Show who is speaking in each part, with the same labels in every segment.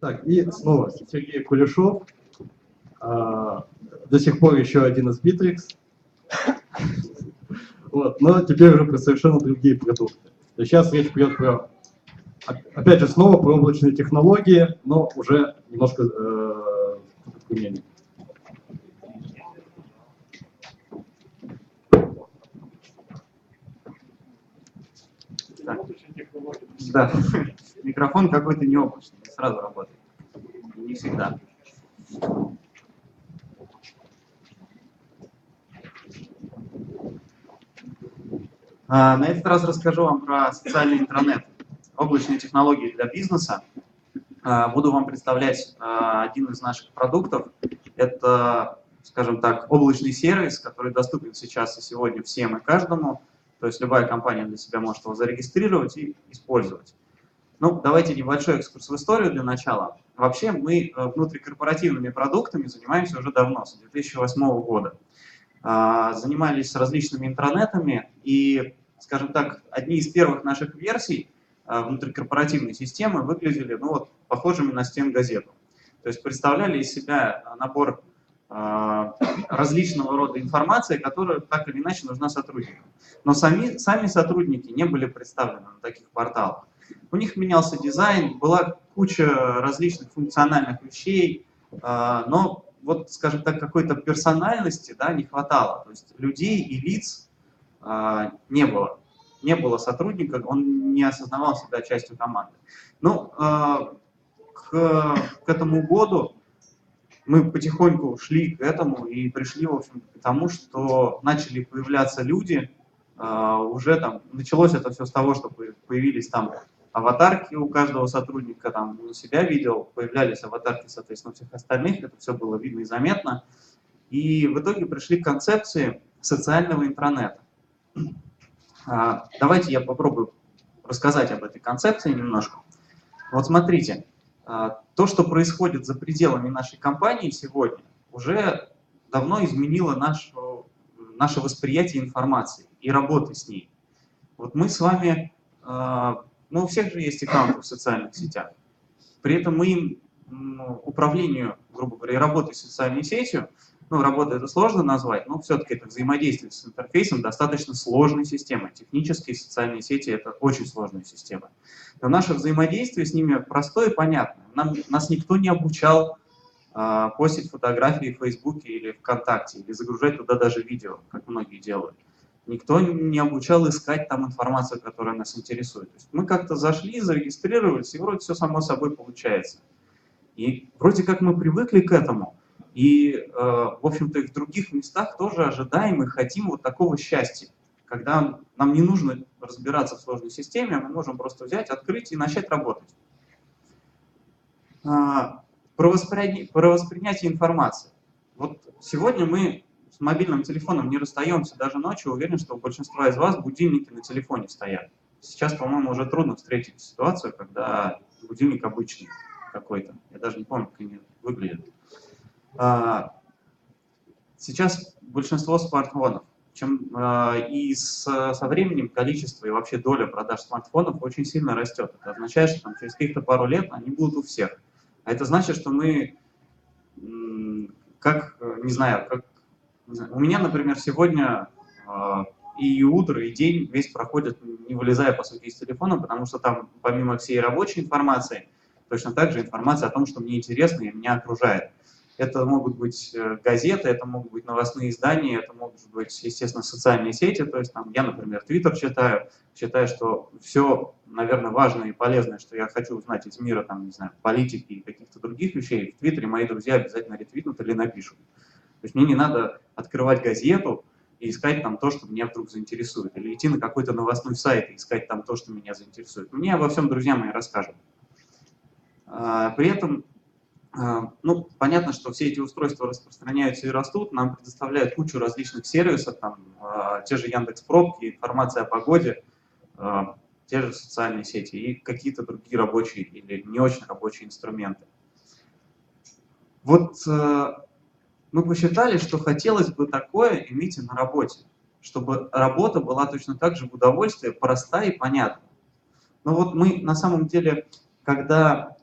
Speaker 1: Так, и снова Сергей Кулешов, до сих пор еще один из Bittrex, вот, но теперь уже про совершенно другие продукты. То есть сейчас речь пойдет про, опять же, снова про облачные технологии, но уже немножко применение.
Speaker 2: Да, микрофон какой-то необычный, сразу работает. Не всегда. На этот раз расскажу вам про социальный интернет, облачные технологии для бизнеса. Буду вам представлять один из наших продуктов. Это, скажем так, облачный сервис, который доступен сейчас и сегодня всем и каждому. То есть любая компания для себя может его зарегистрировать и использовать. Ну, давайте небольшой экскурс в историю для начала. Вообще мы внутрикорпоративными продуктами занимаемся уже давно, с 2008 года. Занимались различными интранетами и, скажем так, одни из первых наших версий внутрикорпоративной системы выглядели похожими на стенгазету. То есть представляли из себя набор различного рода информации, которая так или иначе нужна сотрудникам. Но сами сотрудники не были представлены на таких порталах. У них менялся дизайн, была куча различных функциональных вещей, но вот, скажем так, какой-то персональности, да, не хватало. То есть людей и лиц не было. Не было сотрудника, он не осознавал себя частью команды. Ну, к этому году мы потихоньку шли к этому и пришли, в общем, к тому, что начали появляться люди. Уже там началось это все с того, что появились там аватарки у каждого сотрудника, там он себя видел, появлялись аватарки, соответственно, у всех остальных, это все было видно и заметно. И в итоге пришли к концепции социального интранета. Давайте я попробую рассказать об этой концепции немножко. Вот смотрите, то, что происходит за пределами нашей компании сегодня, уже давно изменило наше восприятие информации и работы с ней. Вот мы с вами, у всех же есть аккаунты в социальных сетях, при этом мы управлению, грубо говоря, и работой с социальной сетью, работа это сложно назвать, но все-таки это взаимодействие с интерфейсом достаточно сложной системой. Технические социальные сети это очень сложная система. Но наше взаимодействие с ними простое и понятное. Нас никто не обучал постить фотографии в Фейсбуке или ВКонтакте, или загружать туда даже видео, как многие делают. Никто не обучал искать там информацию, которая нас интересует. То есть мы как-то зашли, зарегистрировались, и вроде все само собой получается. И вроде как мы привыкли к этому, и, в общем-то, и в других местах тоже ожидаем и хотим вот такого счастья, когда нам не нужно разбираться в сложной системе, а мы можем просто взять, открыть и начать работать. Про воспринятие информации. Вот сегодня мы с мобильным телефоном не расстаемся даже ночью. Уверен, что у большинства из вас будильники на телефоне стоят. Сейчас, по-моему, уже трудно встретить ситуацию, когда будильник обычный какой-то. Я даже не помню, как они выглядят. Сейчас большинство смартфонов. И со временем количество и вообще доля продаж смартфонов очень сильно растет. Это означает, что через каких-то пару лет они будут у всех. А это значит, что мы, у меня, например, сегодня и утро, и день весь проходит, не вылезая, по сути, из телефона, потому что там, помимо всей рабочей информации, точно так же информация о том, что мне интересно и меня окружает. Это могут быть газеты, это могут быть новостные издания, это могут быть, естественно, социальные сети. То есть там, я, например, Твиттер считаю, что все, наверное, важное и полезное, что я хочу узнать из мира, там, не знаю, политики и каких-то других вещей, в Твиттере мои друзья обязательно ретвитнут или напишут. То есть мне не надо открывать газету и искать там то, что меня вдруг заинтересует, или идти на какой-то новостной сайт и искать там то, что меня заинтересует. Мне обо всем друзья мои расскажут. При этом, понятно, что все эти устройства распространяются и растут, нам предоставляют кучу различных сервисов, там, те же Яндекс.Пробки, информация о погоде, те же социальные сети и какие-то другие рабочие или не очень рабочие инструменты. Вот мы посчитали, что хотелось бы такое иметь и на работе, чтобы работа была точно так же в удовольствие, проста и понятна. Но вот мы на самом деле, когда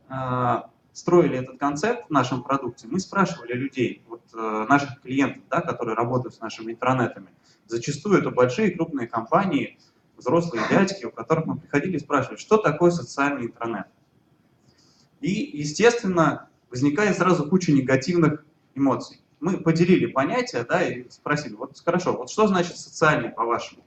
Speaker 2: строили этот концепт в нашем продукте, мы спрашивали людей, вот, наших клиентов, да, которые работают с нашими интранетами. Зачастую это большие крупные компании, взрослые дядьки, у которых мы приходили и спрашивали, что такое социальный интранет. И, естественно, возникает сразу куча негативных эмоций. Мы поделили понятия, да, и спросили, вот хорошо, вот что значит социальный, по-вашему?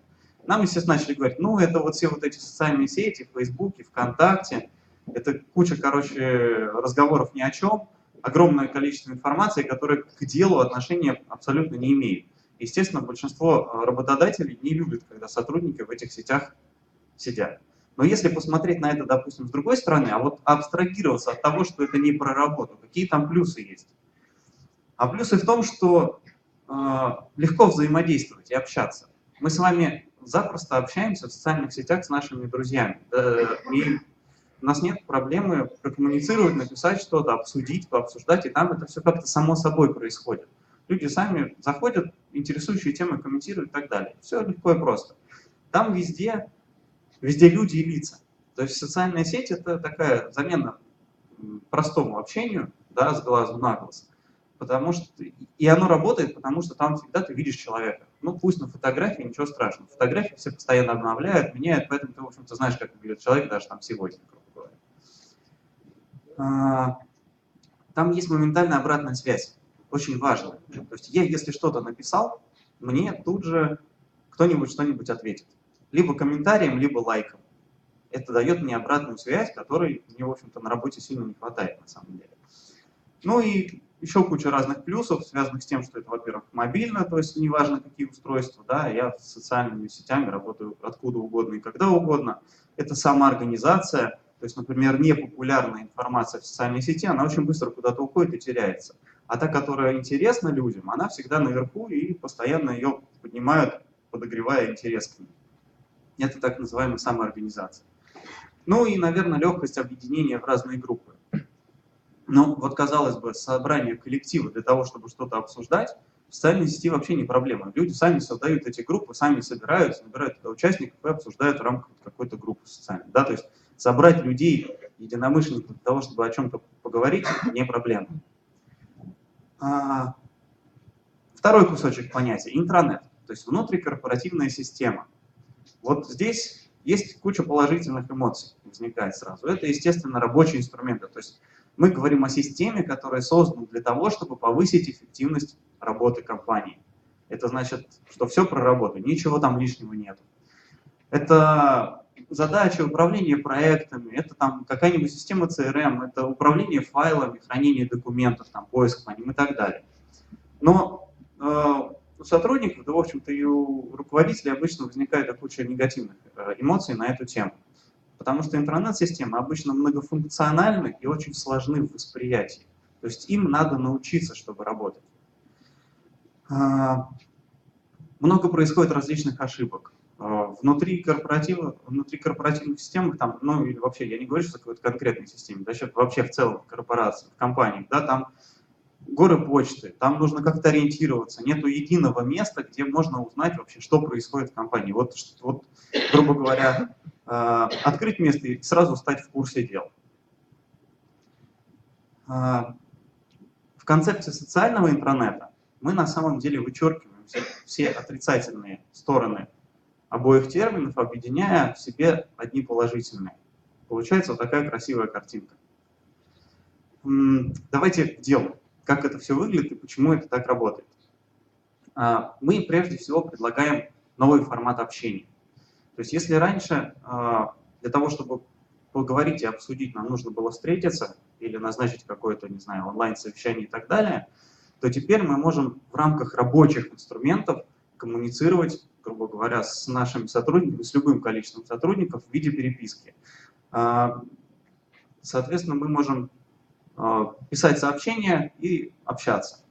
Speaker 2: Нам, естественно, начали говорить, ну, это вот все вот эти социальные сети, Фейсбуке, ВКонтакте, это куча, короче, разговоров ни о чем, огромное количество информации, которая к делу отношения абсолютно не имеет. Естественно, большинство работодателей не любят, когда сотрудники в этих сетях сидят. Но если посмотреть на это, допустим, с другой стороны, а вот абстрагироваться от того, что это не про работу, какие там плюсы есть? А плюсы в том, что легко взаимодействовать и общаться. Мы с вами запросто общаемся в социальных сетях с нашими друзьями. И у нас нет проблемы прокоммуницировать, написать что-то, обсудить, пообсуждать, и там это все как-то само собой происходит. Люди сами заходят, интересующие темы комментируют и так далее. Все легко и просто. Там везде люди и лица. То есть социальная сеть — это такая замена простому общению, да, с глазу на глаз. Потому что, и оно работает, потому что там всегда ты видишь человека. Ну, пусть на фотографии, ничего страшного. Фотографии все постоянно обновляют, меняют, поэтому ты, в общем-то, знаешь, как выглядит человек даже там сегодня, грубо говоря. Там есть моментальная обратная связь, очень важная. То есть я, если что-то написал, мне тут же кто-нибудь что-нибудь ответит. Либо комментарием, либо лайком. Это дает мне обратную связь, которой мне, в общем-то, на работе сильно не хватает, на самом деле. Ну и еще куча разных плюсов, связанных с тем, что это, во-первых, мобильно, то есть неважно какие устройства, да, я с социальными сетями работаю откуда угодно и когда угодно. Это самоорганизация, то есть, например, непопулярная информация в социальной сети, она очень быстро куда-то уходит и теряется. А та, которая интересна людям, она всегда наверху и постоянно ее поднимают, подогревая интерес к ней. Это так называемая самоорганизация. Ну и, наверное, легкость объединения в разные группы. Ну, вот, казалось бы, собрание коллектива для того, чтобы что-то обсуждать, в социальной сети вообще не проблема. Люди сами создают эти группы, сами собираются, набирают туда участников и обсуждают в рамках какой-то группы социальной. Да? То есть собрать людей, единомышленников для того, чтобы о чем-то поговорить, не проблема. Второй кусочек понятия – интранет, то есть внутрикорпоративная система. Вот здесь есть куча положительных эмоций, возникает сразу. Это, естественно, рабочие инструменты. То есть мы говорим о системе, которая создана для того, чтобы повысить эффективность работы компании. Это значит, что все про работу, ничего там лишнего нет. Это задача управления проектами, это там какая-нибудь система CRM, это управление файлами, хранение документов, там, поиск по ним и так далее. Но у сотрудников, да, в общем-то, и у руководителей обычно возникает куча негативных эмоций на эту тему. Потому что интранет-системы обычно многофункциональны и очень сложны в восприятии. То есть им надо научиться, чтобы работать. Много происходит различных ошибок. Внутри корпоративных систем, там, ну или вообще, я не говорю, что какой-то конкретной системе, да, вообще в целом в корпорациях, в компаниях, да, там горы почты, там нужно как-то ориентироваться, нету единого места, где можно узнать вообще, что происходит в компании. Вот грубо говоря, открыть место и сразу стать в курсе дел. В концепции социального интранета мы на самом деле вычеркиваем все отрицательные стороны обоих терминов, объединяя в себе одни положительные. Получается вот такая красивая картинка. Давайте к делу. Как это все выглядит и почему это так работает. Мы прежде всего предлагаем новый формат общения. То есть если раньше для того, чтобы поговорить и обсудить, нам нужно было встретиться или назначить какое-то, не знаю, онлайн-совещание и так далее, то теперь мы можем в рамках рабочих инструментов коммуницировать, грубо говоря, с нашими сотрудниками, с любым количеством сотрудников в виде переписки. Соответственно, мы можем писать сообщения и общаться.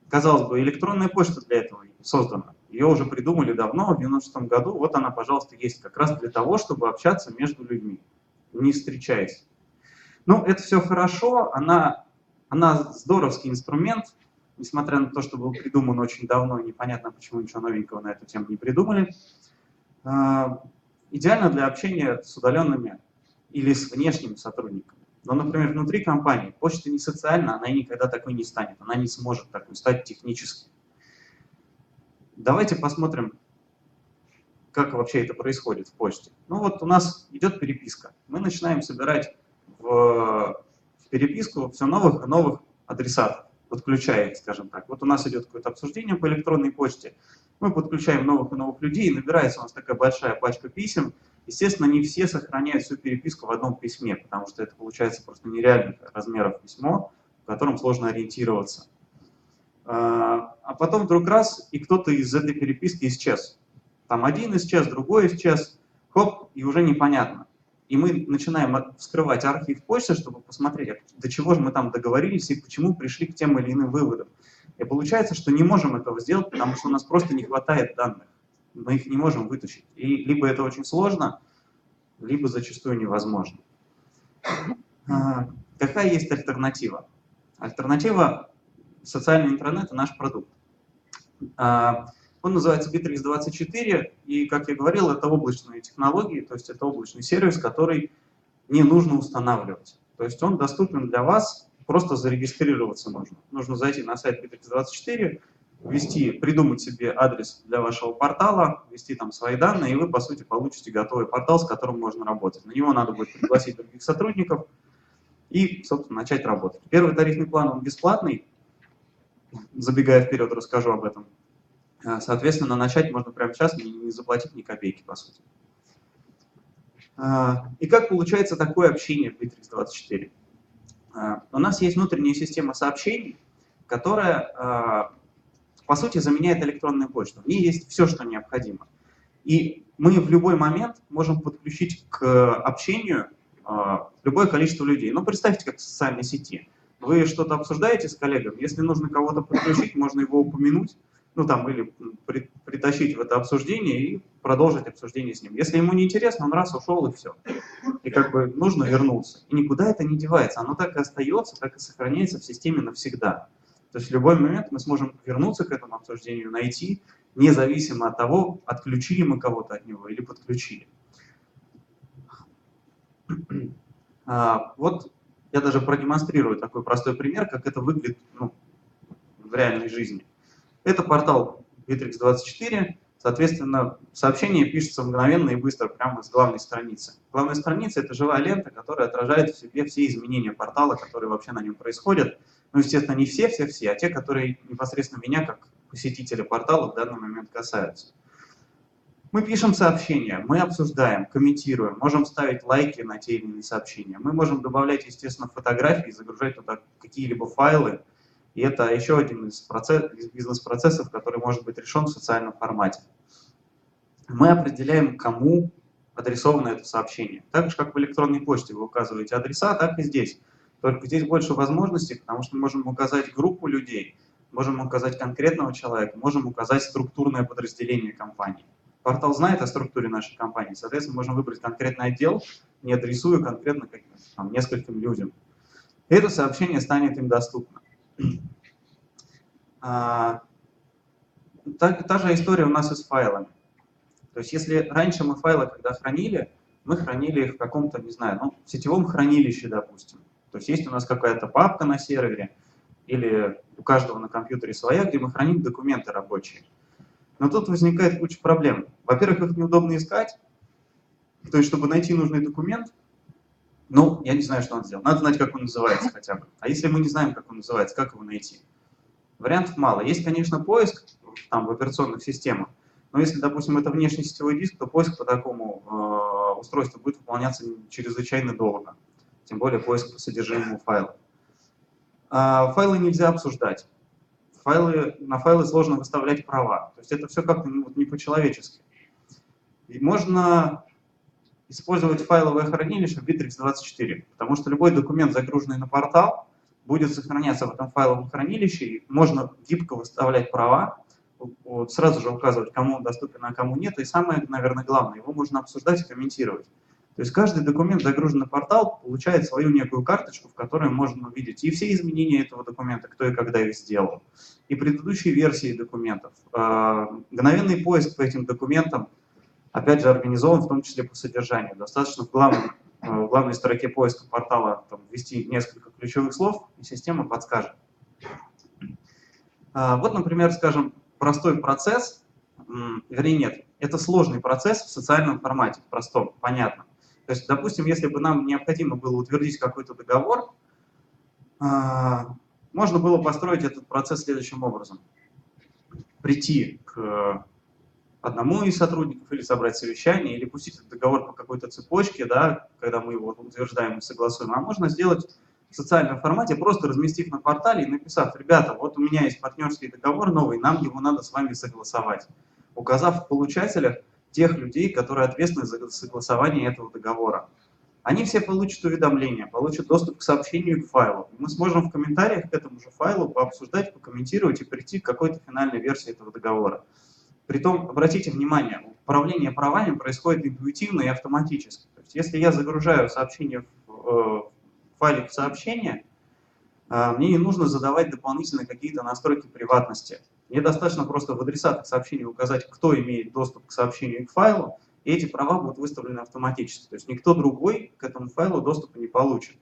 Speaker 2: Казалось бы, электронная почта для этого создана. Ее уже придумали давно, в 1996 году. Вот она, пожалуйста, есть как раз для того, чтобы общаться между людьми, не встречаясь. Ну, это все хорошо, она здоровский инструмент, несмотря на то, что был придуман очень давно, и непонятно, почему ничего новенького на эту тему не придумали. Идеально для общения с удаленными или с внешними сотрудниками. Но, например, внутри компании почта не социальна, она и никогда такой не станет, она не сможет такой стать технически. Давайте посмотрим, как вообще это происходит в почте. Ну вот у нас идет переписка. Мы начинаем собирать в переписку все новых и новых адресатов, подключая их, скажем так. Вот у нас идет какое-то обсуждение по электронной почте, мы подключаем новых и новых людей, и набирается у нас такая большая пачка писем. Естественно, не все сохраняют всю переписку в одном письме, потому что это получается просто нереальных размеров письмо, в котором сложно ориентироваться. А потом вдруг раз, и кто-то из этой переписки исчез. Там один исчез, другой исчез, хоп, и уже непонятно. И мы начинаем вскрывать архив почты, чтобы посмотреть, до чего же мы там договорились и почему пришли к тем или иным выводам. И получается, что не можем этого сделать, потому что у нас просто не хватает данных. Мы их не можем вытащить. И либо это очень сложно, либо зачастую невозможно. Какая есть альтернатива? Альтернатива — социальный интернет и наш продукт. Он называется Bittrex24, и, как я говорил, это облачные технологии, то есть это облачный сервис, который не нужно устанавливать. То есть он доступен для вас, просто зарегистрироваться нужно. Нужно зайти на сайт Bittrex24, придумать себе адрес для вашего портала, ввести там свои данные, и вы, по сути, получите готовый портал, с которым можно работать. На него надо будет пригласить других сотрудников и, собственно, начать работать. Первый тарифный план, он бесплатный. Забегая вперед, расскажу об этом. Соответственно, начать можно прямо сейчас, не заплатив ни копейки, по сути. И как получается такое общение в Bittrex24? У нас есть внутренняя система сообщений, которая, по сути, заменяет электронную почту. В ней есть все, что необходимо. И мы в любой момент можем подключить к общению любое количество людей. Ну, представьте, как в социальной сети. Вы что-то обсуждаете с коллегами, если нужно кого-то подключить, можно его упомянуть, ну там, или притащить в это обсуждение и продолжить обсуждение с ним. Если ему не интересно, он раз ушел и все. И как бы нужно вернуться. И никуда это не девается, оно так и остается, так и сохраняется в системе навсегда. То есть в любой момент мы сможем вернуться к этому обсуждению, найти, независимо от того, отключили мы кого-то от него или подключили. Вот я даже продемонстрирую такой простой пример, как это выглядит в реальной жизни. Это портал Bittrex24, соответственно, сообщение пишется мгновенно и быстро прямо с главной страницы. Главная страница — это живая лента, которая отражает в себе все изменения портала, которые вообще на нем происходят. Ну, естественно, не все, а те, которые непосредственно меня, как посетителя портала, в данный момент касаются. Мы пишем сообщения, мы обсуждаем, комментируем, можем ставить лайки на те или иные сообщения. Мы можем добавлять, естественно, фотографии, загружать туда какие-либо файлы. И это еще один из бизнес-процессов, который может быть решен в социальном формате. Мы определяем, кому адресовано это сообщение. Так же, как в электронной почте вы указываете адреса, так и здесь. Только здесь больше возможностей, потому что мы можем указать группу людей, можем указать конкретного человека, можем указать структурное подразделение компании. Портал знает о структуре нашей компании, соответственно, можем выбрать конкретный отдел, не адресуя конкретно нескольким людям. И это сообщение станет им доступно. Та же история у нас и с файлами. То есть если раньше мы файлы, когда хранили, мы хранили их в каком-то, не знаю, в сетевом хранилище, допустим. То есть есть у нас какая-то папка на сервере, или у каждого на компьютере своя, где мы храним документы рабочие. Но тут возникает куча проблем. Во-первых, их неудобно искать. То есть, чтобы найти нужный документ, я не знаю, что надо сделать. Надо знать, как он называется хотя бы. А если мы не знаем, как он называется, как его найти? Вариантов мало. Есть, конечно, поиск в операционных системах, но если, допустим, это внешний сетевой диск, то поиск по такому устройству будет выполняться чрезвычайно долго. Тем более поиск по содержимому файла. Файлы нельзя обсуждать. На файлы сложно выставлять права. То есть это все как-то не по-человечески. И можно использовать файловое хранилище в Bittrex24, потому что любой документ, загруженный на портал, будет сохраняться в этом файловом хранилище, и можно гибко выставлять права, сразу же указывать, кому он доступен, а кому нет, и самое, наверное, главное, его можно обсуждать и комментировать. То есть каждый документ, загруженный на портал, получает свою некую карточку, в которой можно увидеть и все изменения этого документа, кто и когда их сделал, и предыдущие версии документов. Мгновенный поиск по этим документам, опять же, организован в том числе по содержанию. Достаточно в главном в главной строке поиска портала там, ввести несколько ключевых слов, и система подскажет. Вот, например, скажем, простой процесс, вернее нет, это сложный процесс в социальном формате, в простом, понятно. То есть, допустим, если бы нам необходимо было утвердить какой-то договор, можно было построить этот процесс следующим образом. Прийти к одному из сотрудников или собрать совещание, или пустить этот договор по какой-то цепочке, да, когда мы его утверждаем и согласуем. А можно сделать в социальном формате, просто разместив на портале и написав: ребята, вот у меня есть партнерский договор новый, нам его надо с вами согласовать, указав в получателях тех людей, которые ответственны за согласование этого договора. Они все получат уведомления, получат доступ к сообщению и к файлу. Мы сможем в комментариях к этому же файлу пообсуждать, покомментировать и прийти к какой-то финальной версии этого договора. Притом, обратите внимание, управление правами происходит интуитивно и автоматически. То есть, если я загружаю сообщение в файлик сообщения, мне не нужно задавать дополнительно какие-то настройки приватности. Мне достаточно просто в адресатах сообщения указать, кто имеет доступ к сообщению и к файлу, и эти права будут выставлены автоматически. То есть никто другой к этому файлу доступа не получит.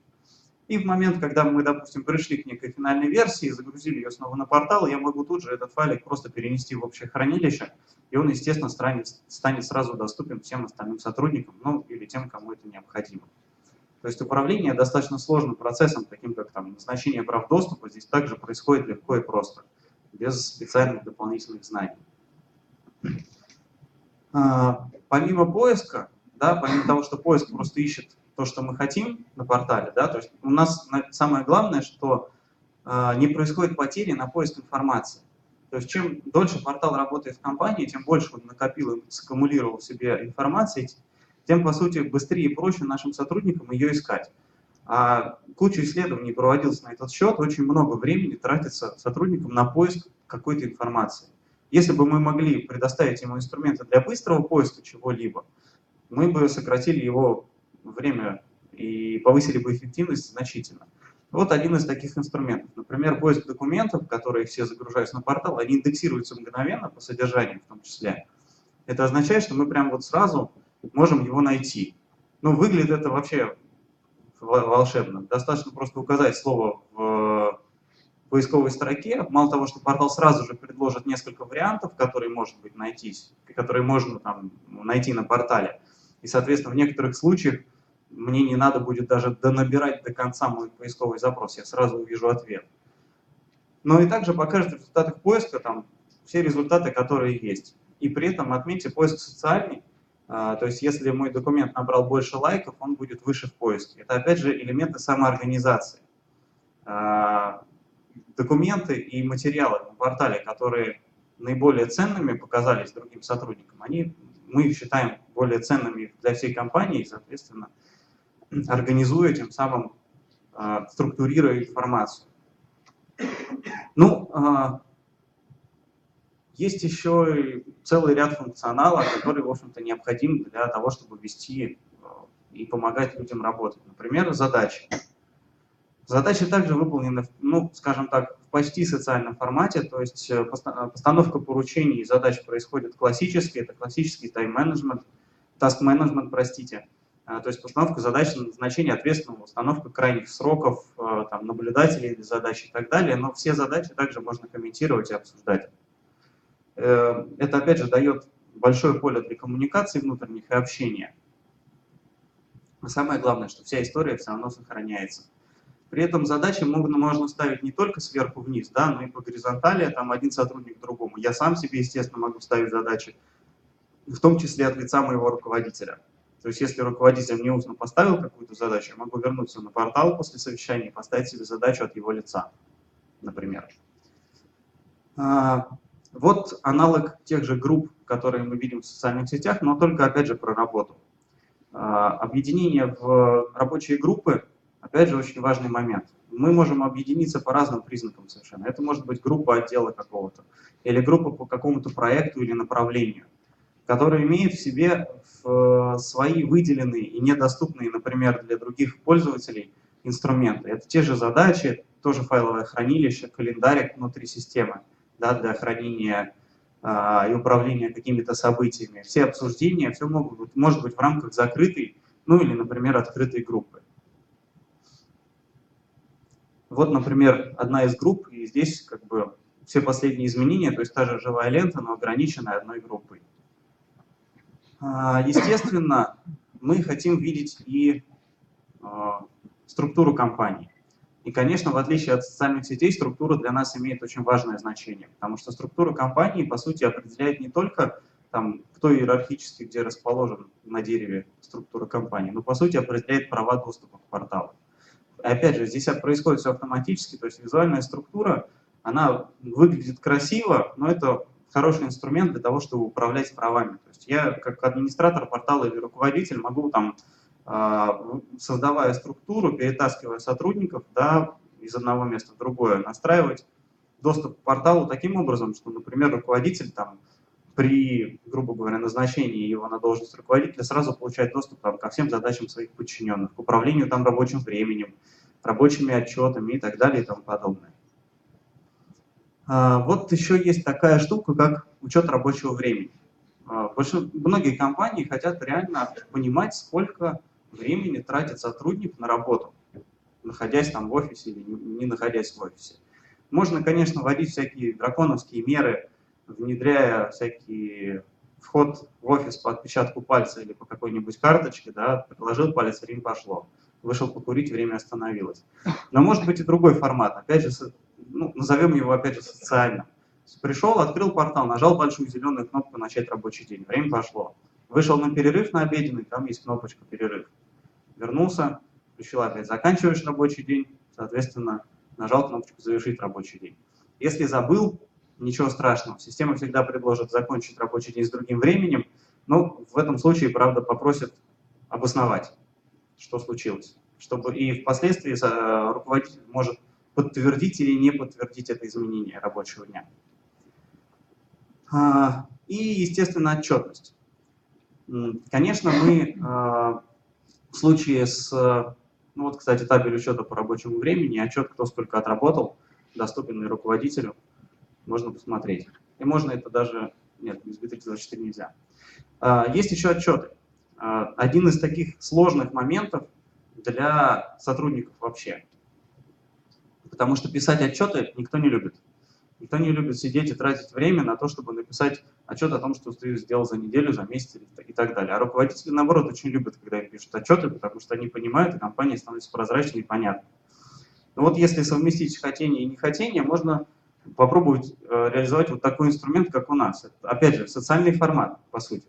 Speaker 2: И в момент, когда мы, допустим, пришли к некой финальной версии, загрузили ее снова на портал, я могу тут же этот файлик просто перенести в общее хранилище, и он, естественно, станет сразу доступен всем остальным сотрудникам, ну или тем, кому это необходимо. То есть управление достаточно сложным процессом, таким как там назначение прав доступа, здесь также происходит легко и просто, без специальных дополнительных знаний. Помимо поиска, да, помимо того, что поиск просто ищет то, что мы хотим на портале, да, то есть у нас самое главное, что не происходит потери на поиск информации. То есть чем дольше портал работает в компании, тем больше он накопил, саккумулировал в себе информации, тем, по сути, быстрее и проще нашим сотрудникам ее искать. Куча исследований проводилось на этот счет, очень много времени тратится сотрудникам на поиск какой-то информации. Если бы мы могли предоставить ему инструменты для быстрого поиска чего-либо, мы бы сократили его время и повысили бы эффективность значительно. Вот один из таких инструментов. Например, поиск документов, которые все загружаются на портал, они индексируются мгновенно по содержанию в том числе. Это означает, что мы прям вот сразу можем его найти. Ну, выглядит это вообще волшебно. Достаточно просто указать слово в поисковой строке. Мало того, что портал сразу же предложит несколько вариантов, которые, может быть, найтись, которые можно там найти на портале. И, соответственно, в некоторых случаях мне не надо будет даже донабирать до конца мой поисковый запрос, я сразу увижу ответ. Но и также покажет в результатах поиска там все результаты, которые есть. И при этом отметьте поиск социальный. То есть, если мой документ набрал больше лайков, он будет выше в поиске. Это, опять же, элементы самоорганизации. Документы и материалы на портале, которые наиболее ценными показались другим сотрудникам, мы их считаем более ценными для всей компании и, соответственно, организуя, тем самым структурируя информацию. Ну, есть еще и целый ряд функционала, который, в общем-то, необходим для того, чтобы вести и помогать людям работать. Например, задачи. Задачи также выполнены, ну, скажем так, в почти социальном формате, то есть постановка поручений и задач происходит классически, это классический тайм-менеджмент, таск-менеджмент, простите. То есть постановка задач, назначение ответственного, установка крайних сроков, там, наблюдателей для задач и так далее, но все задачи также можно комментировать и обсуждать. Это, опять же, дает большое поле для коммуникации внутренних и общения. Но самое главное, что вся история все равно сохраняется. При этом задачи можно ставить не только сверху вниз, да, но и по горизонтали, там один сотрудник другому. Я сам себе, естественно, могу ставить задачи, в том числе от лица моего руководителя. То есть, если руководитель мне устно поставил какую-то задачу, я могу вернуться на портал после совещания и поставить себе задачу от его лица, например. Вот аналог тех же групп, которые мы видим в социальных сетях, но только, опять же, про работу. Объединение в рабочие группы, опять же, очень важный момент. Мы можем объединиться по разным признакам совершенно. Это может быть группа отдела какого-то, или группа по какому-то проекту или направлению, которая имеет в себе свои выделенные и недоступные, например, для других пользователей инструменты. Это те же задачи, тоже файловое хранилище, календарик внутри системы, да, для хранения и управления какими-то событиями. Все обсуждения, все может быть в рамках закрытой Ну или, например, открытые группы. Вот, например, одна из групп, и здесь как бы все последние изменения, то есть та же живая лента, но ограниченная одной группой. Естественно, мы хотим видеть и структуру компании. И, конечно, в отличие от социальных сетей, структура для нас имеет очень важное значение, потому что структура компании, по сути, определяет не только там, кто иерархически где расположен на дереве структура компании, но, по сути, определяет права доступа к порталу. И опять же, здесь происходит все автоматически, то есть визуальная структура, она выглядит красиво, но это хороший инструмент для того, чтобы управлять правами. То есть я, как администратор портала или руководитель, могу там, создавая структуру, перетаскивая сотрудников, да, из одного места в другое, настраивать доступ к порталу таким образом, что, например, руководитель там, при, грубо говоря, назначении его на должность руководителя сразу получает доступ там, ко всем задачам своих подчиненных, к управлению там, рабочим временем, рабочими отчетами и так далее и тому подобное. Вот еще есть такая штука, как учет рабочего времени. Многие компании хотят реально понимать, сколько времени тратит сотрудник на работу, находясь там в офисе или не находясь в офисе. Можно, конечно, вводить всякие драконовские меры, внедряя всякий вход в офис по отпечатку пальца или по какой-нибудь карточке, да, приложил палец, время пошло, вышел покурить, время остановилось. Но может быть и другой формат, опять же, ну, назовем его опять же социальным. Пришел, открыл портал, нажал большую зеленую кнопку «Начать рабочий день», время пошло. Вышел на перерыв на обеденный, там есть кнопочка «Перерыв». Вернулся, включил опять «Заканчиваешь рабочий день», соответственно, нажал кнопочку «Завершить рабочий день». Если забыл, ничего страшного, система всегда предложит закончить рабочий день с другим временем, но в этом случае, правда, попросит обосновать, что случилось, чтобы и впоследствии руководитель может подтвердить или не подтвердить это изменение рабочего дня. И, естественно, отчетность. Конечно, мы в случае с, ну вот, кстати, табель учета по рабочему времени, отчет, кто сколько отработал, доступен и руководителю, можно посмотреть. И можно это даже, нет, без Bittrex24 нельзя. Есть еще отчеты. Один из таких сложных моментов для сотрудников вообще. Потому что писать отчеты никто не любит. Никто не любит сидеть и тратить время на то, чтобы написать отчет о том, что ты сделал за неделю, за месяц и так далее. А руководители, наоборот, очень любят, когда им пишут отчеты, потому что они понимают, и компания становится прозрачной и понятной. Но вот если совместить хотение и нехотение, можно попробовать реализовать вот такой инструмент, как у нас. Это, опять же, социальный формат, по сути.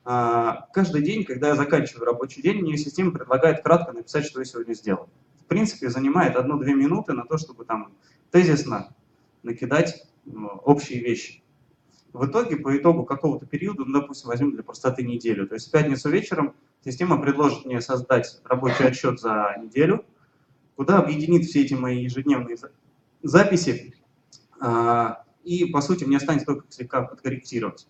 Speaker 2: Каждый день, когда я заканчиваю рабочий день, мне система предлагает кратко написать, что я сегодня сделал. В принципе, занимает 1-2 минуты на то, чтобы там тезисно накидать общие вещи. В итоге, по итогу какого-то периода, ну, допустим, возьмем для простоты неделю, то есть в пятницу вечером система предложит мне создать рабочий отчет за неделю, куда объединит все эти мои ежедневные записи, и, по сути, мне останется только слегка подкорректировать.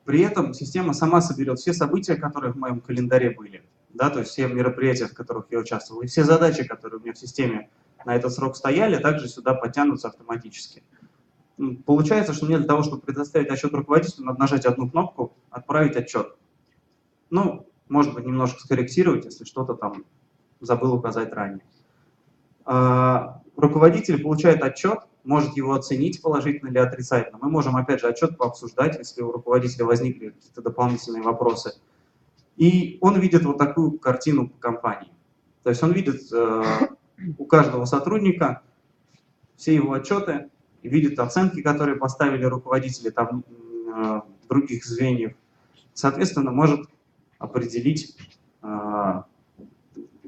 Speaker 2: При этом система сама соберет все события, которые в моем календаре были, да, то есть все мероприятия, в которых я участвовал, и все задачи, которые у меня в системе на этот срок стояли, также сюда подтянутся автоматически. Получается, что мне для того, чтобы предоставить отчет руководителю, надо нажать одну кнопку «Отправить отчет». Ну, может быть, немножко скорректировать, если что-то там забыл указать ранее. Руководитель получает отчет, может его оценить положительно или отрицательно. Мы можем, опять же, отчет пообсуждать, если у руководителя возникли какие-то дополнительные вопросы. И он видит вот такую картину по компании. То есть он видит у каждого сотрудника все его отчеты, видит оценки, которые поставили руководители там, других звеньев. Соответственно, может определить,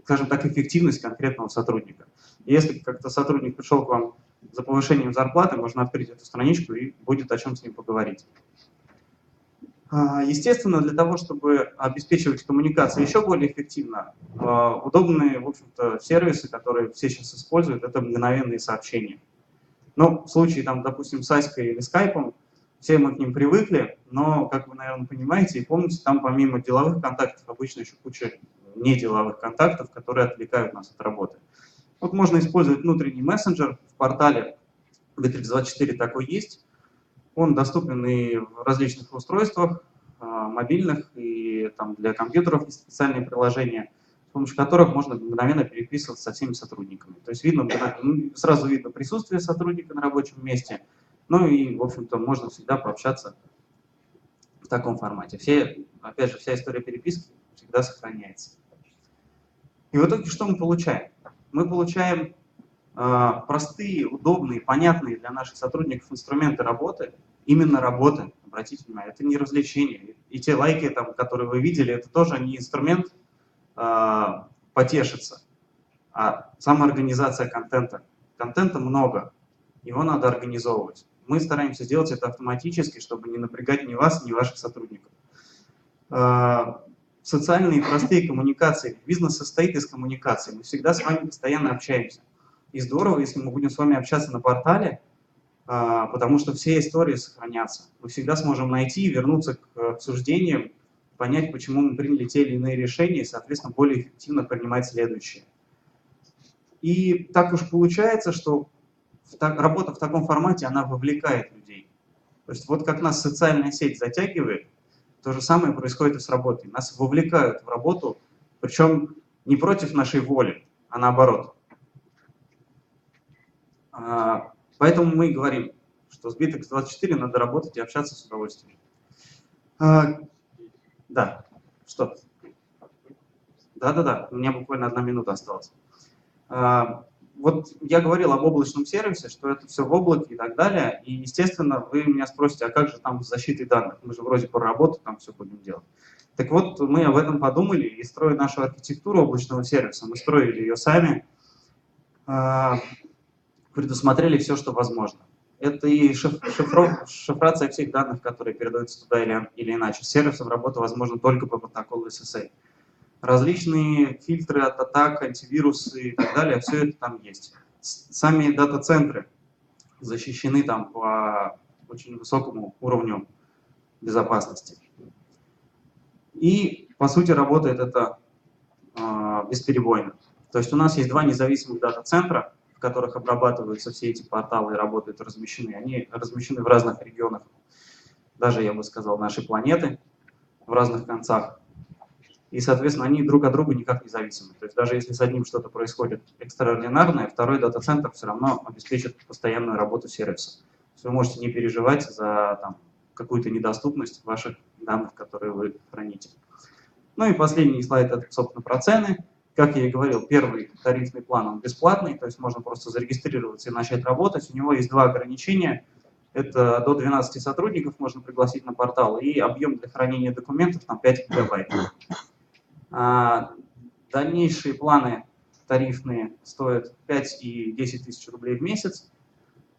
Speaker 2: скажем так, эффективность конкретного сотрудника. И если как-то сотрудник пришел к вам за повышением зарплаты, можно открыть эту страничку и будет о чем с ним поговорить. Естественно, для того, чтобы обеспечивать коммуникацию еще более эффективно, удобные, в общем-то, сервисы, которые все сейчас используют, это мгновенные сообщения. Ну, в случае, там, допустим, с Аськой или Скайпом, все мы к ним привыкли, но, как вы, наверное, понимаете и помните, там помимо деловых контактов обычно еще куча неделовых контактов, которые отвлекают нас от работы. Вот можно использовать внутренний мессенджер в портале Bittrex24 такой есть. Он доступен и в различных устройствах, мобильных и или там для компьютеров есть специальные приложения, с помощью которых можно мгновенно переписываться со всеми сотрудниками. То есть сразу видно присутствие сотрудника на рабочем месте, ну и, в общем-то, можно всегда пообщаться в таком формате. Опять же, вся история переписки всегда сохраняется. И в итоге что мы получаем? Мы получаем простые, удобные, понятные для наших сотрудников инструменты работы, именно работы, обратите внимание, это не развлечение. И те лайки, там, которые вы видели, это тоже не инструмент потешиться, а самоорганизация контента. Контента много, его надо организовывать. Мы стараемся сделать это автоматически, чтобы не напрягать ни вас, ни ваших сотрудников. Социальные простые коммуникации. Бизнес состоит из коммуникаций. Мы всегда с вами постоянно общаемся. И здорово, если мы будем с вами общаться на портале, потому что все истории сохранятся. Мы всегда сможем найти и вернуться к обсуждениям, понять, почему мы приняли те или иные решения, и, соответственно, более эффективно принимать следующие. И так уж получается, что работа в таком формате, она вовлекает людей. То есть вот как нас социальная сеть затягивает, то же самое происходит и с работой. Нас вовлекают в работу, причем не против нашей воли, а наоборот. Поэтому мы и говорим, что с Bittrex24 надо работать и общаться с удовольствием. Да, что? Да, у меня буквально 1 минута осталась. Вот я говорил об облачном сервисе, что это все в облаке и так далее. И, естественно, вы меня спросите, а как же там с защитой данных? Мы же вроде по работе там все будем делать. Так вот, мы об этом подумали и строим нашу архитектуру облачного сервиса. Мы строили ее сами, предусмотрели все, что возможно. Это и шифрация всех данных, которые передаются туда или иначе. С сервисом работа возможна только по протоколу SSL. Различные фильтры от атак, антивирусы и так далее, все это там есть. Сами дата-центры защищены там по очень высокому уровню безопасности. И, по сути, работает это бесперебойно. То есть у нас есть 2 независимых дата-центра, в которых обрабатываются все эти порталы и работают, размещены. Они размещены в разных регионах, даже, я бы сказал, нашей планеты, в разных концах. И, соответственно, они друг от друга никак не зависимы. То есть даже если с одним что-то происходит экстраординарное, второй дата-центр все равно обеспечит постоянную работу сервиса. То есть вы можете не переживать за какую-то недоступность ваших данных, которые вы храните. Ну и последний слайд — это, собственно, про цены. Как я и говорил, первый тарифный план, он бесплатный, то есть можно просто зарегистрироваться и начать работать. У него есть 2 ограничения. Это до 12 сотрудников можно пригласить на портал, и объем для хранения документов там 5 гигабайт. Дальнейшие планы тарифные стоят 5 и 10 тысяч рублей в месяц.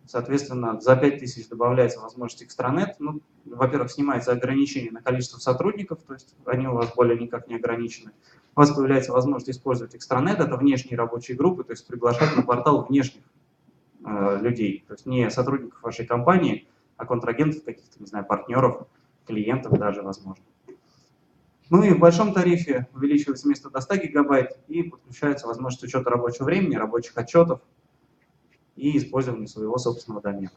Speaker 2: Соответственно, за 5 тысяч добавляется возможность экстранет. Ну, во-первых, снимается ограничение на количество сотрудников, то есть они у вас более никак не ограничены. У вас появляется возможность использовать экстранет, это внешние рабочие группы, то есть приглашать на портал внешних людей, то есть не сотрудников вашей компании, а контрагентов каких-то, не знаю, партнеров, клиентов даже, возможно. Ну и в большом тарифе увеличивается вместо до 100 гигабайт и подключается возможность учета рабочего времени, рабочих отчетов и использования своего собственного домена.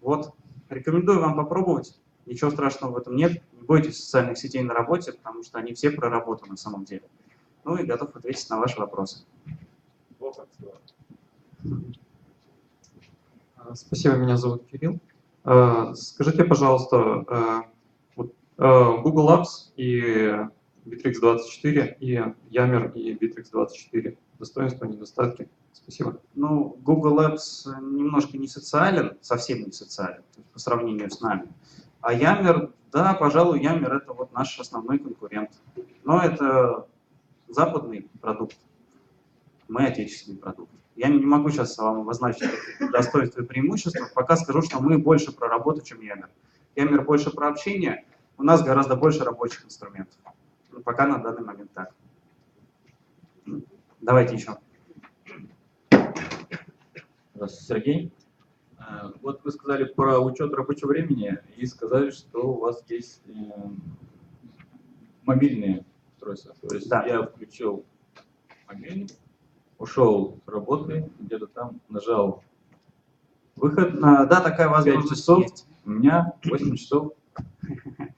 Speaker 2: Вот, рекомендую вам попробовать, ничего страшного в этом нет, не бойтесь социальных сетей на работе, потому что они все проработаны на самом деле. Ну и готов ответить на ваши вопросы.
Speaker 3: Спасибо, меня зовут Кирилл. Скажите, пожалуйста, Google Apps и Bittrex24, и Yammer и Bittrex24. Достоинства, недостатки? Спасибо.
Speaker 2: Ну, Google Apps немножко не социален, совсем не социален, по сравнению с нами. А Yammer, да, пожалуй, Yammer — это вот наш основной конкурент. Но это западный продукт, мы отечественный продукт. Я не могу сейчас вам обозначить достоинства и преимущества, пока скажу, что мы больше про работу, чем Yammer. Yammer больше про общение, у нас гораздо больше рабочих инструментов. Но пока на данный момент так. Давайте еще.
Speaker 4: Здравствуйте, Сергей. Вот вы сказали про учет рабочего времени и сказали, что у вас есть мобильные устройства. То есть
Speaker 2: да.
Speaker 4: Я включил мобильник, ушел с работы, где-то там нажал выход.
Speaker 2: Да, такая возможность
Speaker 4: 5 часов,
Speaker 2: есть.
Speaker 4: у меня 8 часов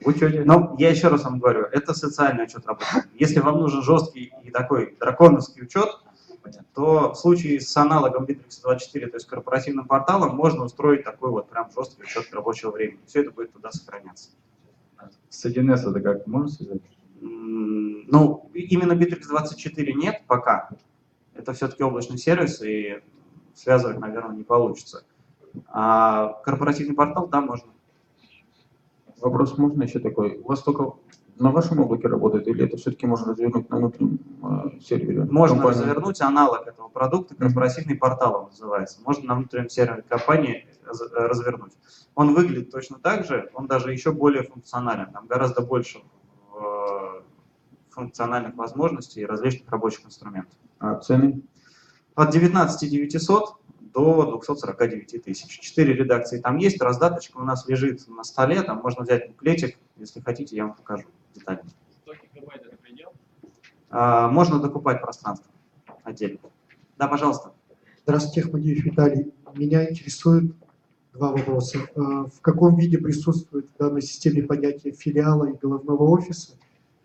Speaker 4: В учете.
Speaker 2: Но я еще раз вам говорю, это социальный учет работы. Если вам нужен жесткий и такой драконовский учет, то в случае с аналогом Bittrex24, то есть корпоративным порталом, можно устроить такой вот прям жесткий учет рабочего времени. Все это будет туда сохраняться.
Speaker 4: С 1С это как можно связать?
Speaker 2: Ну, именно Bittrex24 нет пока. Это все-таки облачный сервис, и связывать, наверное, не получится. А корпоративный портал, да, можно.
Speaker 5: Вопрос можно еще такой? У вас только на вашем облаке работает, или это все-таки можно развернуть на внутреннем сервере?
Speaker 2: Можно
Speaker 5: компании?
Speaker 2: развернуть аналог этого продукта, корпоративный портал он называется. Можно на внутреннем сервере компании развернуть. Он выглядит точно так же, он даже еще более функционален. Там гораздо больше функциональных возможностей и различных рабочих инструментов.
Speaker 5: А цены?
Speaker 2: От 19 900 до 249 тысяч. 4 редакции там есть, раздаточка у нас лежит на столе, там можно взять буклетик, если хотите, я вам покажу детально.
Speaker 6: 100 гигабайт это предел?
Speaker 2: Можно докупать пространство отдельно. Да, пожалуйста.
Speaker 7: Здравствуйте, Ахмадиев Виталий. Меня интересует два вопроса. В каком виде присутствует в данной системе понятие филиала и головного офиса?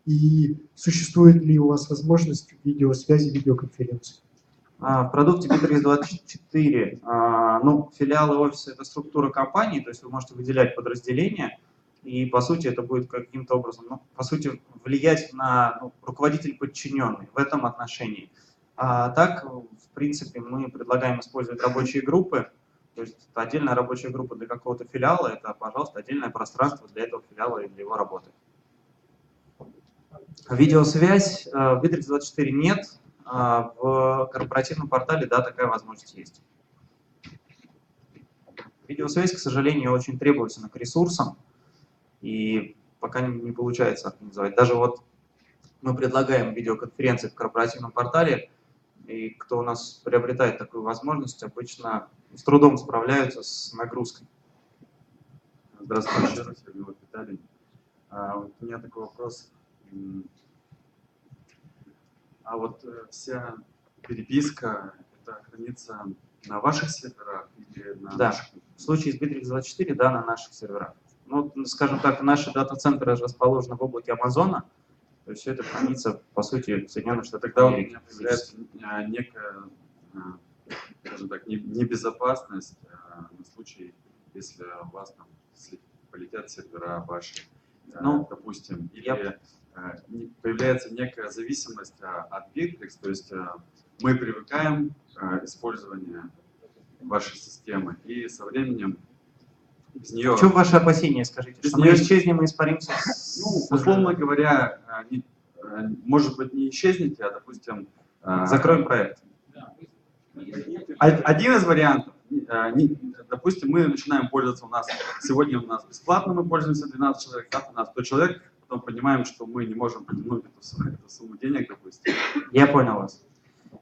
Speaker 7: И существует ли у вас возможность видеосвязи, видеоконференции?
Speaker 2: В продукте Bittrex24, ну, филиалы офиса – это структура компании, то есть вы можете выделять подразделения, и, по сути, это будет каким-то образом, ну, по сути, влиять на руководитель подчиненный в этом отношении. А так, в принципе, мы предлагаем использовать рабочие группы, то есть это отдельная рабочая группа для какого-то филиала, это, пожалуйста, отдельное пространство для этого филиала и для его работы. Видеосвязь в Bittrex24 нет. В корпоративном портале, да, такая возможность есть. Видеосвязь, к сожалению, очень требовательна к ресурсам, и пока не получается организовать. Даже вот мы предлагаем видеоконференции в корпоративном портале, и кто у нас приобретает такую возможность, обычно с трудом справляются с нагрузкой.
Speaker 8: Здравствуйте, еще раз, я Виталий. Вот у меня такой вопрос. А вот вся переписка, это хранится на ваших серверах или на
Speaker 2: Да,
Speaker 8: наших?
Speaker 2: в случае с Bittrex24, да, на наших серверах. Ну, скажем так, наши дата-центры расположены в облаке Амазона, то есть все это хранится, по сути, в Соединенных Штатах
Speaker 8: Тогда у
Speaker 2: Америки.
Speaker 8: меня появляется некая, скажем так, небезопасность на случай, если у вас там полетят сервера ваши,
Speaker 2: Ну,
Speaker 8: допустим, или появляется некая зависимость от Bittrex, то есть мы привыкаем к использованию вашей системы, и со временем без нее...
Speaker 2: В чем ваши опасения, скажите?
Speaker 8: Без
Speaker 2: Что мы
Speaker 8: нее-
Speaker 2: исчезнем и испаримся?
Speaker 8: Ну, условно говоря, может быть, не исчезнете, а, допустим...
Speaker 2: Закроем проект.
Speaker 8: Один из вариантов, допустим, мы начинаем пользоваться сегодня у нас бесплатно, мы пользуемся 12 человек, завтра у нас 100 человек, потом понимаем, что мы не можем потянуть эту сумму денег, допустим.
Speaker 2: Я понял вас.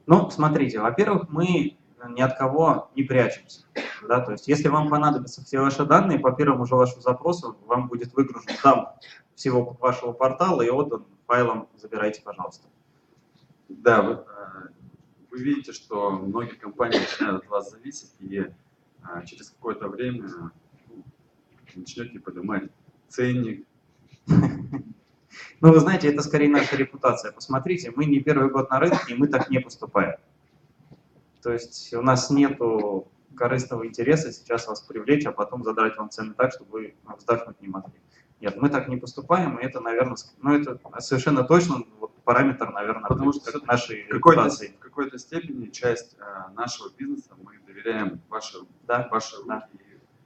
Speaker 2: Ну, смотрите, во-первых, мы ни от кого не прячемся. Да? То есть, если вам понадобятся все ваши данные, по первому же вашему запросу вам будет выгружен там всего вашего портала и отдан файлом, забирайте, пожалуйста.
Speaker 8: Да, вы видите, что многие компании начинают от вас зависеть, и через какое-то время начнете поднимать ценник.
Speaker 2: Ну, вы знаете, это скорее наша репутация. Посмотрите, мы не первый год на рынке, и мы так не поступаем. То есть у нас нету корыстного интереса сейчас вас привлечь, а потом задрать вам цены так, чтобы вы вздохнуть не могли. Нет, мы так не поступаем, и это, наверное, ну, это совершенно точно вот, параметр, наверное,
Speaker 8: Потому что
Speaker 2: как нашей
Speaker 8: В
Speaker 2: репутации.
Speaker 8: какой-то степени часть нашего бизнеса мы доверяем ваши руки.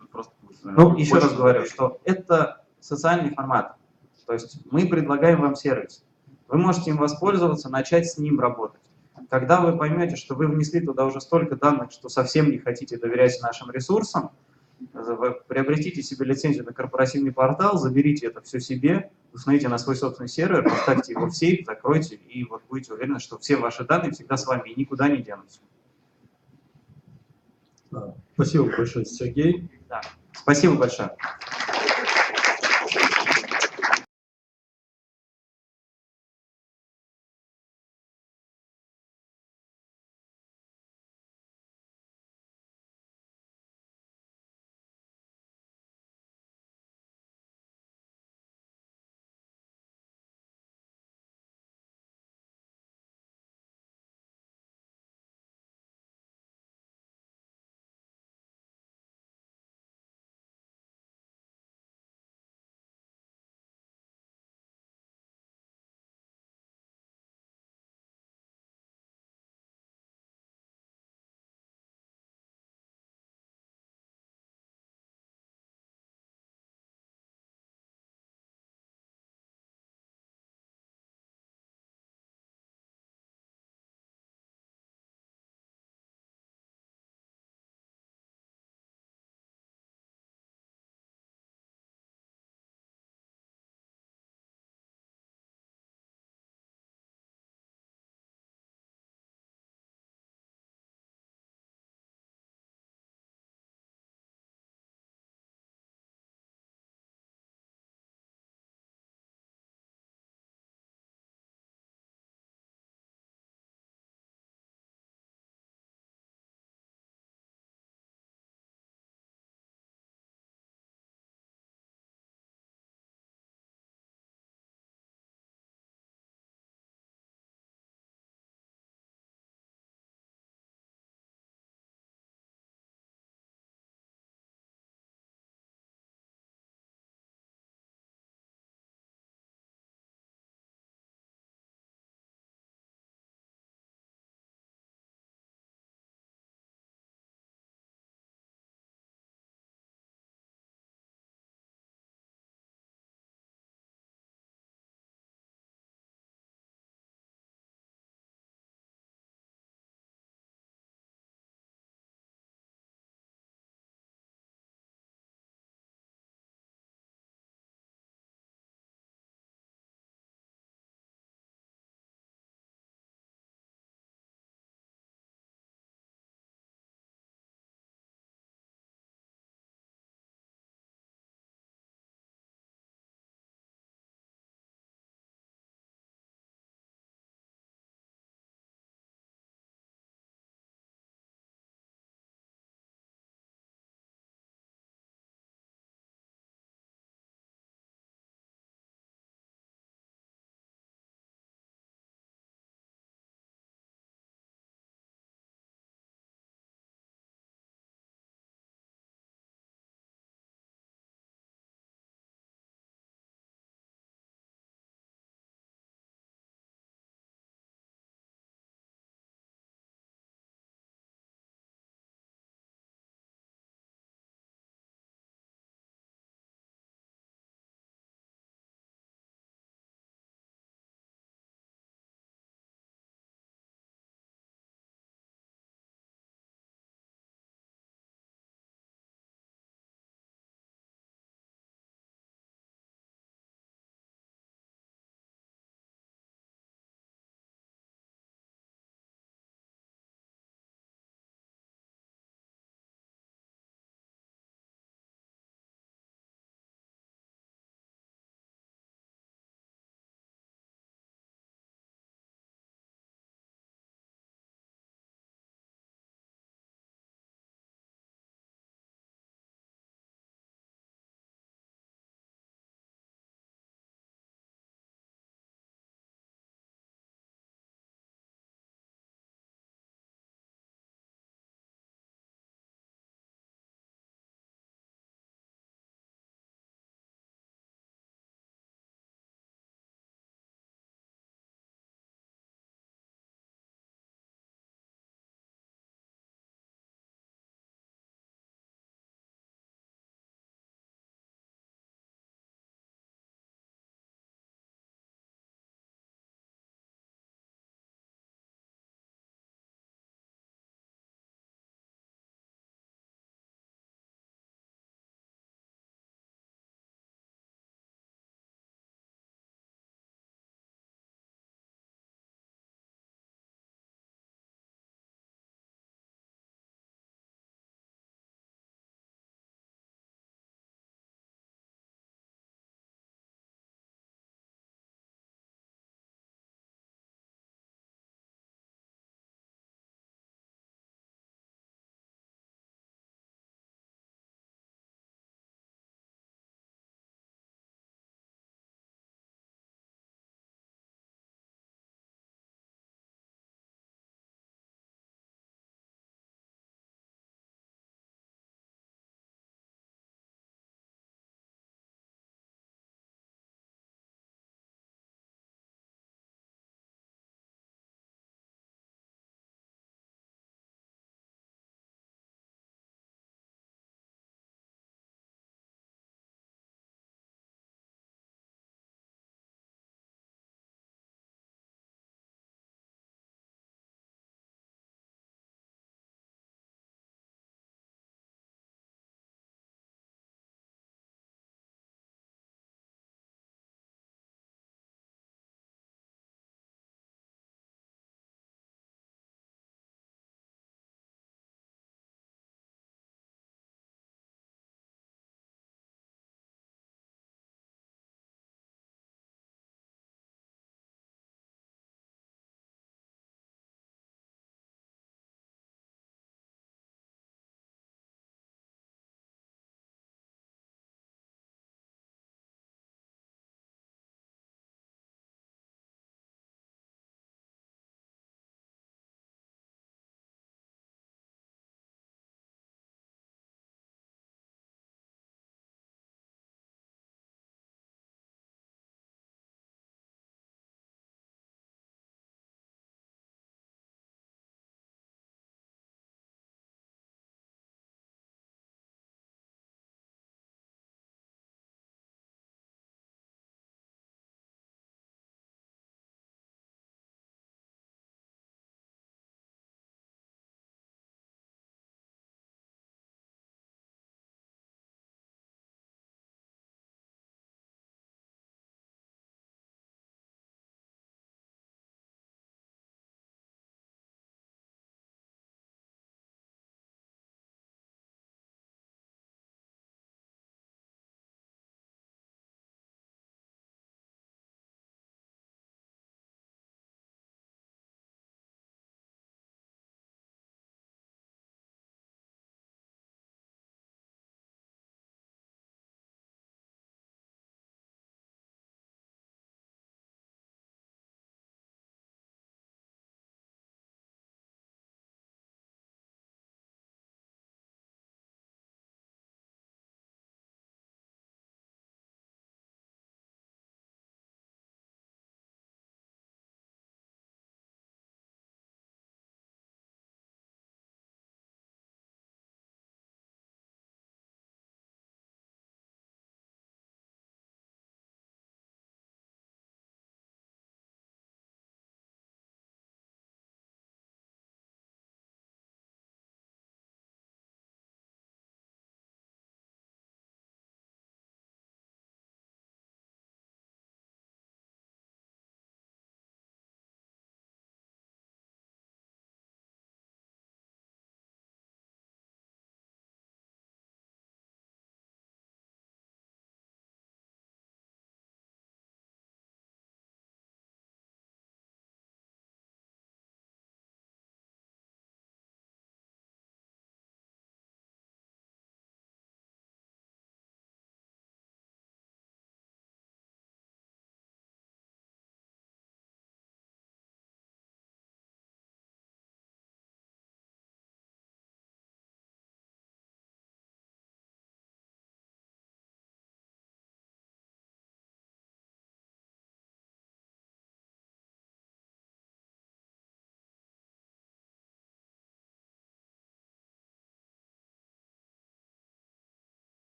Speaker 8: И просто,
Speaker 2: Ну, еще
Speaker 8: больше
Speaker 2: раз говорю,
Speaker 8: доверия.
Speaker 2: что это социальный формат. То есть мы предлагаем вам сервис. Вы можете им воспользоваться, начать с ним работать. Когда вы поймете, что вы внесли туда уже столько данных, что совсем не хотите доверять нашим ресурсам, вы приобретите себе лицензию на корпоративный портал, заберите это все себе, установите на свой собственный сервер, поставьте его в сейф, закройте, и вот будете уверены, что все ваши данные всегда с вами и никуда не денутся.
Speaker 1: Спасибо большое, Сергей.
Speaker 2: Да. Спасибо большое.